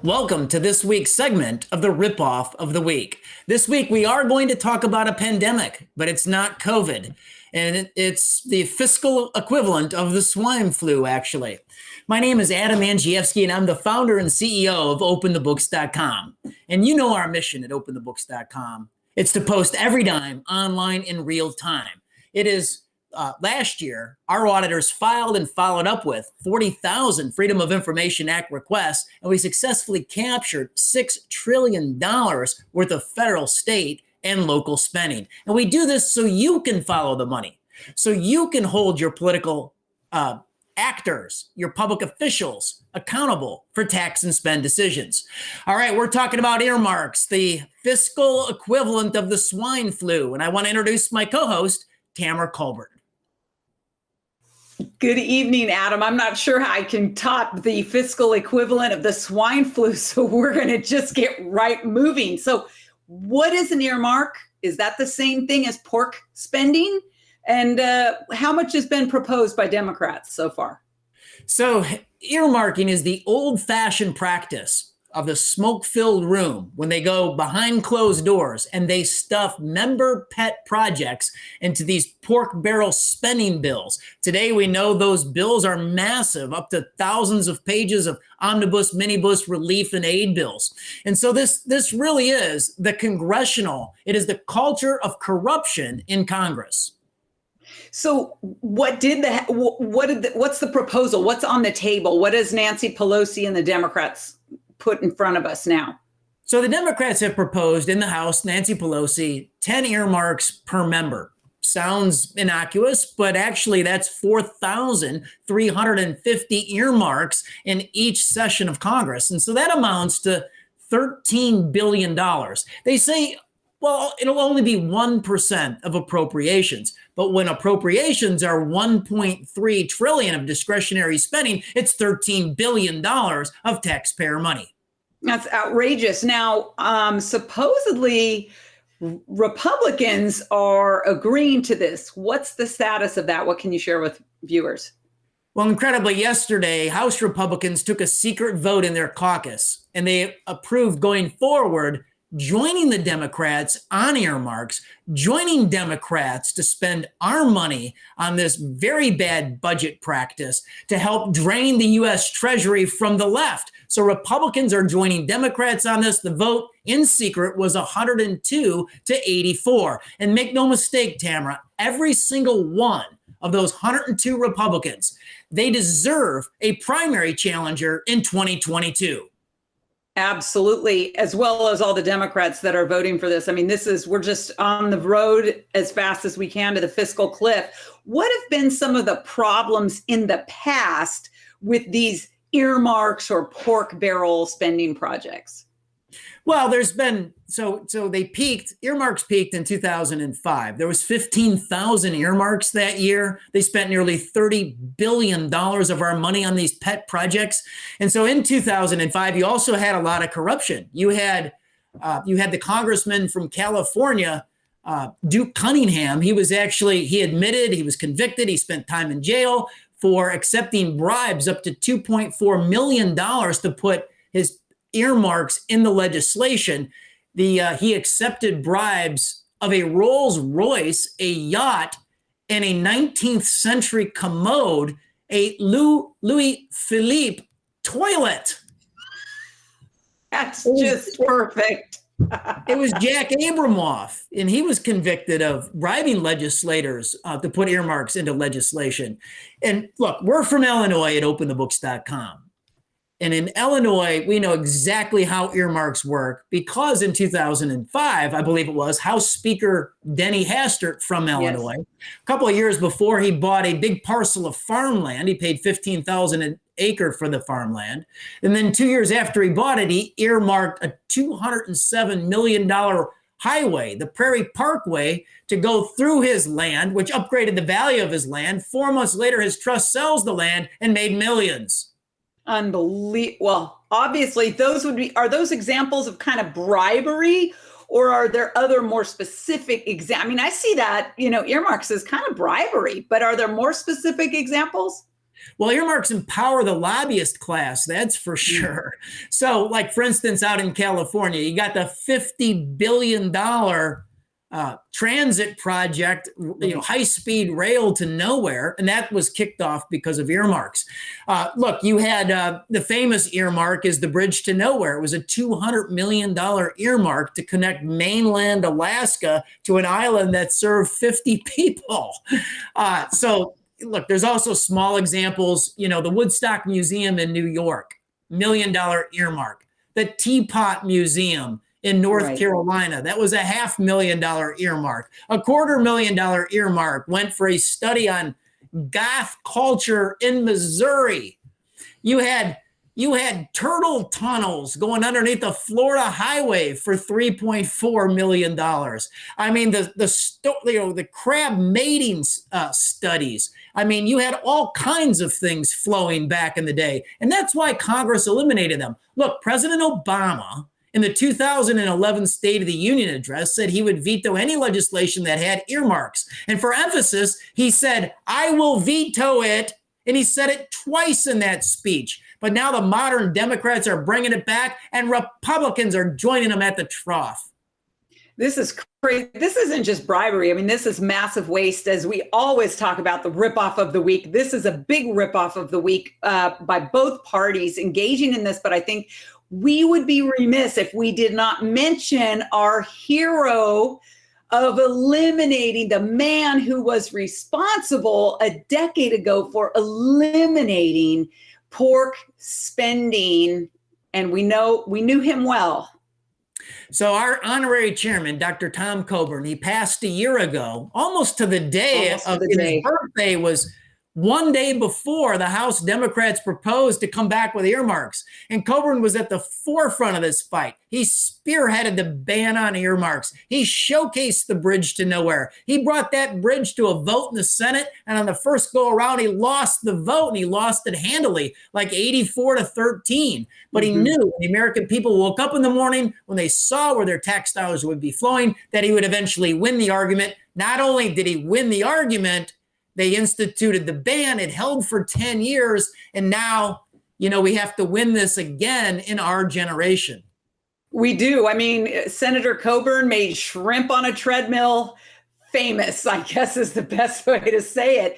Welcome to this week's segment of the Ripoff of the Week. This week we are going to talk about a pandemic, but it's not COVID. And it's the fiscal equivalent of the swine flu, actually. My name is Adam Andrzejewski, and I'm the founder and CEO of OpenTheBooks.com. And you know our mission at OpenTheBooks.com. It's to post every dime online in real time. It is last year, our auditors filed and followed up with 40,000 Freedom of Information Act requests, and we successfully captured $6 trillion worth of federal, state, and local spending. And we do this so you can follow the money, so you can hold your political actors, your public officials accountable for tax and spend decisions. All right, we're talking about earmarks, the fiscal equivalent of the swine flu. And I want to introduce my co-host, Tom Coburn. Good evening, Adam. I'm not sure how I can top the fiscal equivalent of the swine flu, so we're going to just get right moving. So what is an earmark? Is that the same thing as pork spending? And how much has been proposed by Democrats so far? So earmarking is the old-fashioned practice of the smoke-filled room when they go behind closed doors and they stuff member pet projects into these pork barrel spending bills. Today, we know those bills are massive, up to thousands of pages of omnibus, minibus, relief, and aid bills. And so this really is the congressional, it is the culture of corruption in Congress. So what's the proposal? What's on the table? What does Nancy Pelosi and the Democrats put in front of us now? So the Democrats have proposed in the House, Nancy Pelosi, 10 earmarks per member. Sounds innocuous, but actually that's 4,350 earmarks in each session of Congress. And so that amounts to $13 billion. They say, well, it'll only be 1% of appropriations. But when appropriations are 1.3 trillion of discretionary spending, it's $13 billion of taxpayer money. That's outrageous. Now, supposedly Republicans are agreeing to this. What's the status of that? What can you share with viewers? Well, incredibly, yesterday, House Republicans took a secret vote in their caucus, and they approved going forward joining the Democrats on earmarks, joining Democrats to spend our money on this very bad budget practice to help drain the U.S. Treasury from the left. So Republicans are joining Democrats on this. The vote in secret was 102 to 84. And make no mistake, Tamara, every single one of those 102 Republicans, they deserve a primary challenger in 2022. Absolutely, as well as all the Democrats that are voting for this. I mean, we're just on the road as fast as we can to the fiscal cliff. What have been some of the problems in the past with these earmarks or pork barrel spending projects? Well, there's been, so earmarks peaked in 2005. There was 15,000 earmarks that year. They spent nearly $30 billion of our money on these pet projects. And so in 2005, you also had a lot of corruption. You had the congressman from California, Duke Cunningham. He admitted, he was convicted, he spent time in jail for accepting bribes up to $2.4 million to put his earmarks in the legislation. He accepted bribes of a Rolls Royce, a yacht, and a 19th century commode, a Louis Philippe toilet. That's just perfect. It was Jack Abramoff, and he was convicted of bribing legislators to put earmarks into legislation. And look, we're from Illinois at OpenTheBooks.com. And in Illinois, we know exactly how earmarks work because in 2005, I believe it was, House Speaker Denny Hastert from Illinois, yes, a couple of years before, he bought a big parcel of farmland. He paid $15,000 an acre for the farmland. And then 2 years after he bought it, he earmarked a $207 million highway, the Prairie Parkway, to go through his land, which upgraded the value of his land. 4 months later, his trust sells the land and made millions. Unbelievable. Well, obviously, are those examples of kind of bribery, or are there other more specific I mean, I see that, earmarks as kind of bribery, but are there more specific examples? Well, earmarks empower the lobbyist class, that's for sure. So, like, for instance, out in California, you got the $50 billion transit project, high-speed rail to nowhere, and that was kicked off because of earmarks. Look, you had the famous earmark is the bridge to nowhere. It was a $200 million earmark to connect mainland Alaska to an island that served 50 people. So, look, there's also small examples. The Woodstock Museum in New York, $1 million earmark. The Teapot Museum in North Carolina, that was a $500,000 earmark. A $250,000 earmark went for a study on goth culture in Missouri. You had turtle tunnels going underneath the Florida highway for $3.4 million. I mean, the crab mating studies. I mean, you had all kinds of things flowing back in the day, and that's why Congress eliminated them. Look, President Obama, in the 2011 State of the Union address, said he would veto any legislation that had earmarks. And for emphasis, he said, "I will veto it." And he said it twice in that speech. But now the modern Democrats are bringing it back, and Republicans are joining them at the trough. This is crazy. This isn't just bribery. I mean, this is massive waste. As we always talk about the ripoff of the week, this is a big ripoff of the week by both parties engaging in this. But I think we would be remiss if we did not mention our hero of eliminating the man who was responsible a decade ago for eliminating pork spending. And we knew him well. So our honorary chairman, Dr. Tom Coburn, he passed a year ago, almost to the day of his birthday, was one day before the House Democrats proposed to come back with earmarks. And Coburn was at the forefront of this fight. He spearheaded the ban on earmarks. He showcased the bridge to nowhere. He brought that bridge to a vote in the Senate. And on the first go around, he lost the vote, and he lost it handily, like 84-13. But he knew when the American people woke up in the morning, when they saw where their tax dollars would be flowing, that he would eventually win the argument. Not only did he win the argument, they instituted the ban. It held for 10 years. And now, we have to win this again in our generation. We do. I mean, Senator Coburn made shrimp on a treadmill famous, I guess is the best way to say it.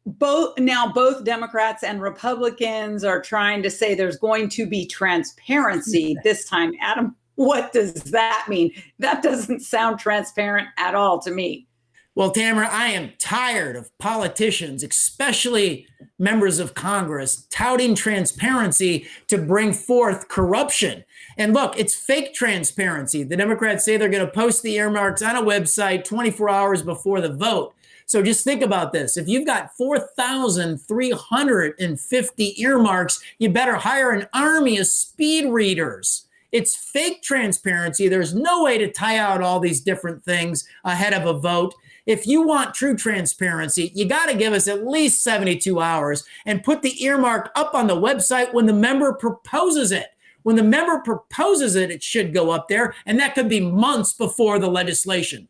Both Democrats and Republicans are trying to say there's going to be transparency this time. Adam, what does that mean? That doesn't sound transparent at all to me. Well, Tamara, I am tired of politicians, especially members of Congress, touting transparency to bring forth corruption. And look, it's fake transparency. The Democrats say they're going to post the earmarks on a website 24 hours before the vote. So just think about this. If you've got 4,350 earmarks, you better hire an army of speed readers. It's fake transparency. There's no way to tie out all these different things ahead of a vote. If you want true transparency, you got to give us at least 72 hours and put the earmark up on the website when the member proposes it. When the member proposes it, it should go up there, and that could be months before the legislation.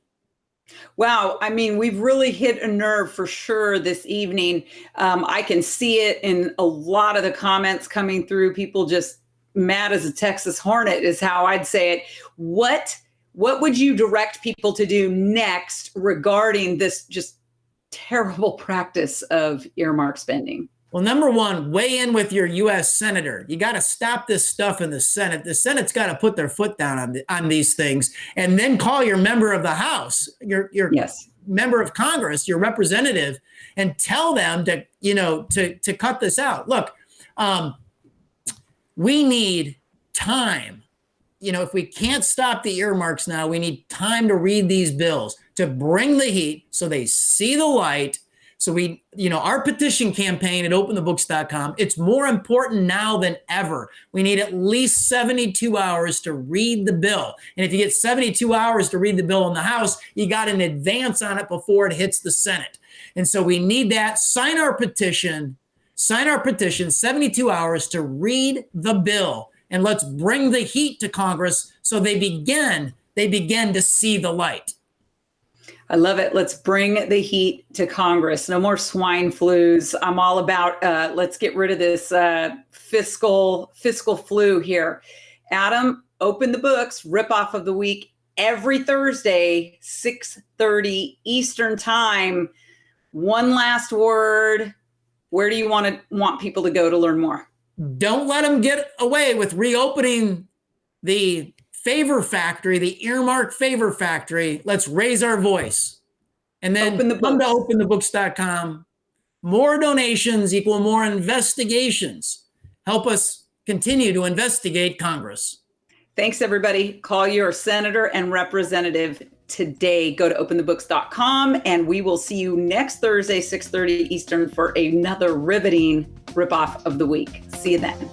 Wow. I mean, we've really hit a nerve for sure this evening. I can see it in a lot of the comments coming through. People just mad as a Texas Hornet is how I'd say it. What would you direct people to do next regarding this just terrible practice of earmark spending? Well, number one, weigh in with your U.S. senator. You got to stop this stuff in the Senate. The Senate's got to put their foot down on these things, and then call your member of the House, your member of Congress, your representative, and tell them to cut this out. Look, we need time. If we can't stop the earmarks now, we need time to read these bills, to bring the heat so they see the light. So our petition campaign at openthebooks.com, it's more important now than ever. We need at least 72 hours to read the bill. And if you get 72 hours to read the bill in the House, you got an advance on it before it hits the Senate. And so we need that. Sign our petition, 72 hours to read the bill. And let's bring the heat to Congress so they begin to see the light. I love it. Let's bring the heat to Congress. No more swine flus. I'm all about let's get rid of this fiscal flu here. Adam, open the books, rip off of the week every Thursday, 6:30 Eastern time. One last word. Where do you want people to go to learn more? Don't let them get away with reopening the favor factory, the Earmark favor factory. Let's raise our voice. And then come to openthebooks.com. More donations equal more investigations. Help us continue to investigate Congress. Thanks, everybody. Call your senator and representative today. Go to openthebooks.com, and we will see you next Thursday, 6:30 Eastern, for another riveting ripoff of the week. See you then.